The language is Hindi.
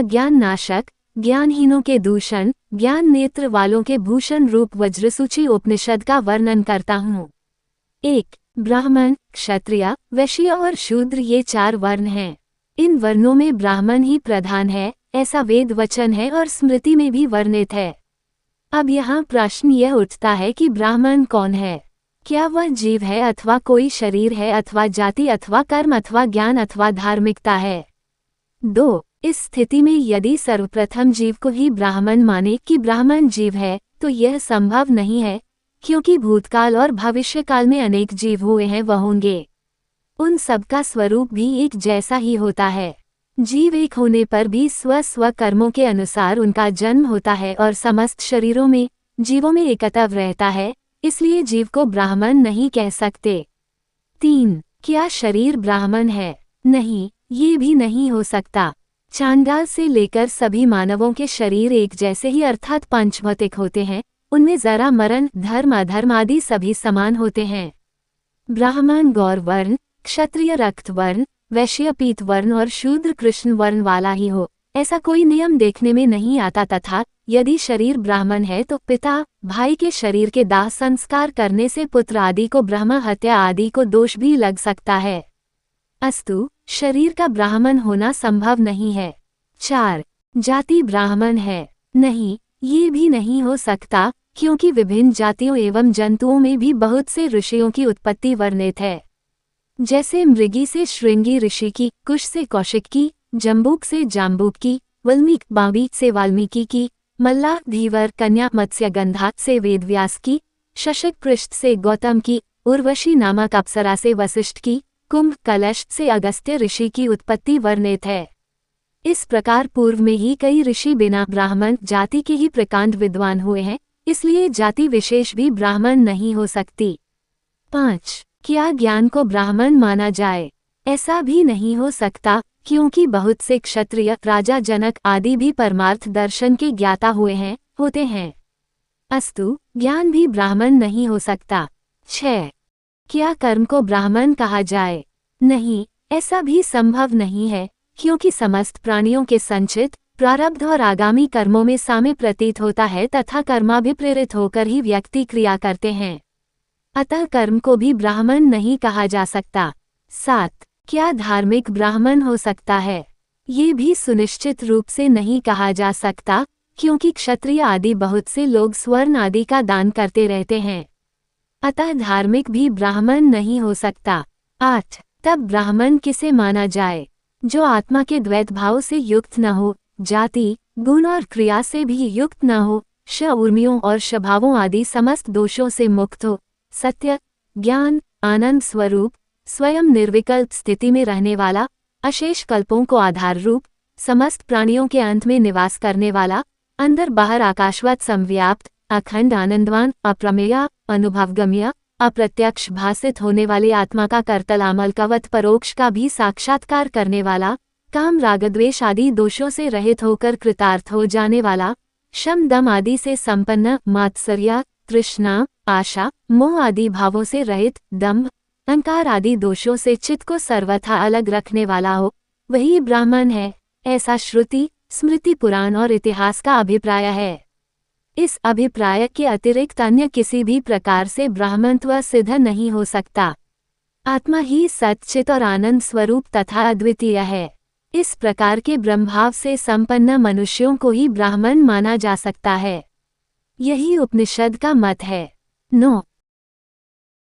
ज्ञान नाशक, ज्ञानहीनों के दूषण, ज्ञान नेत्र वालों के भूषण रूप वज्रसूची उपनिषद का वर्णन करता हूँ। 1. ब्राह्मण, क्षत्रिय, वैश्य और शूद्र ये 4 वर्ण हैं। इन वर्णों में ब्राह्मण ही प्रधान है, ऐसा वेद वचन है और स्मृति में भी वर्णित है। अब यहाँ प्रश्न यह उठता है कि ब्राह्मण कौन है? क्या वह जीव है अथवा कोई शरीर है अथवा जाति अथवा कर्म अथवा ज्ञान अथवा धार्मिकता है? 2. इस स्थिति में यदि सर्वप्रथम जीव को ही ब्राह्मण माने कि ब्राह्मण जीव है, तो यह संभव नहीं है, क्योंकि भूतकाल और भविष्यकाल में अनेक जीव हुए हैं वह होंगे। उन सबका स्वरूप भी एक जैसा ही होता है। जीव एक होने पर भी स्व कर्मों के अनुसार उनका जन्म होता है और समस्त शरीरों में, जीवों में एकत्व रहता है, इसलिए जीव को ब्राह्मण नहीं कह सकते। 3. क्या शरीर ब्राह्मण है? नहीं, ये भी नहीं हो सकता। चांडाल से लेकर सभी मानवों के शरीर एक जैसे ही अर्थात पंचभौतिक होते हैं, उनमें जरा मरण, धर्म अधर्म आदि सभी समान होते हैं। ब्राह्मण गौर वर्ण, क्षत्रिय रक्त वर्ण, वैश्य पीत वर्ण और शूद्र कृष्ण वर्ण वाला ही हो, ऐसा कोई नियम देखने में नहीं आता। तथा यदि शरीर ब्राह्मण है तो पिता भाई के शरीर के दाह संस्कार करने से पुत्र आदि को ब्रह्म हत्या आदि को दोष भी लग सकता है। अस्तु, शरीर का ब्राह्मण होना संभव नहीं है। 4. जाति ब्राह्मण है? नहीं, ये भी नहीं हो सकता, क्योंकि विभिन्न जातियों एवं जंतुओं में भी बहुत से ऋषियों की उत्पत्ति वर्णित है। जैसे मृगी से श्रृंगी ऋषि की, कुश से कौशिक की, जम्बूक से जाम्बूक की, वल्मीक बाबी से वाल्मीकि की, मल्लाह धीवर कन्या मत्स्य गंधा से वेदव्यास की, शशक पृष्ठ से गौतम की, उर्वशी नामक अप्सरा से वशिष्ठ की, कुंभ कलश से अगस्त्य ऋषि की उत्पत्ति वर्णित है। इस प्रकार पूर्व में ही कई ऋषि बिना ब्राह्मण जाति के ही प्रकांड विद्वान हुए हैं, इसलिए जाति विशेष भी ब्राह्मण नहीं हो सकती। 5. क्या ज्ञान को ब्राह्मण माना जाए? ऐसा भी नहीं हो सकता, क्योंकि बहुत से क्षत्रिय राजा जनक आदि भी परमार्थ दर्शन के ज्ञाता होते हैं। अस्तु, ज्ञान भी ब्राह्मण नहीं हो सकता। 6. क्या कर्म को ब्राह्मण कहा जाए? नहीं, ऐसा भी संभव नहीं है, क्योंकि समस्त प्राणियों के संचित प्रारब्ध और आगामी कर्मों में साम्य प्रतीत होता है तथा कर्माभिप्रेरित होकर ही व्यक्ति क्रिया करते हैं। अतः कर्म को भी ब्राह्मण नहीं कहा जा सकता। 7. क्या धार्मिक ब्राह्मण हो सकता है? ये भी सुनिश्चित रूप से नहीं कहा जा सकता, क्योंकि क्षत्रिय आदि बहुत से लोग स्वर्ण आदि का दान करते रहते हैं। अतः धार्मिक भी ब्राह्मण नहीं हो सकता। 8. तब ब्राह्मण किसे माना जाए? जो आत्मा के द्वैत भाव से युक्त न हो, जाति, गुण और क्रिया से भी युक्त न हो, ऊर्मियों और स्वभावों आदि समस्त दोषों से मुक्त हो, सत्य, ज्ञान, आनंद स्वरूप, स्वयं निर्विकल्प स्थिति में रहने वाला, अशेष कल्पों को आधार रूप, समस्त प्राणियों के अंत में निवास करने वाला, अंदर बाहर आकाशवत संव्याप्त, अखंड आनंदवान, अप्रमेय, अनुभवगम्य, अप्रत्यक्ष भासित होने वाली आत्मा का करतल आमलकवत परोक्ष का भी साक्षात्कार करने वाला, काम रागद्वेष आदि दोषों से रहित होकर कृतार्थ हो जाने वाला, शम दम आदि से संपन्न, मात्सर्य, तृष्णा, आशा, मोह आदि भावों से रहित, दंभ, अहंकार आदि दोषों से चित्त को सर्वथा अलग रखने वाला हो, वही ब्राह्मण है, ऐसा श्रुति, स्मृति, पुराण और इतिहास का अभिप्राय है। इस अभिप्राय के अतिरिक्त अन्य किसी भी प्रकार से ब्राह्मणत्व सिद्ध नहीं हो सकता। आत्मा ही सच्चित और आनंद स्वरूप तथा अद्वितीय है। इस प्रकार के ब्रह्मभाव से संपन्न मनुष्यों को ही ब्राह्मण माना जा सकता है। यही उपनिषद का मत है। 9.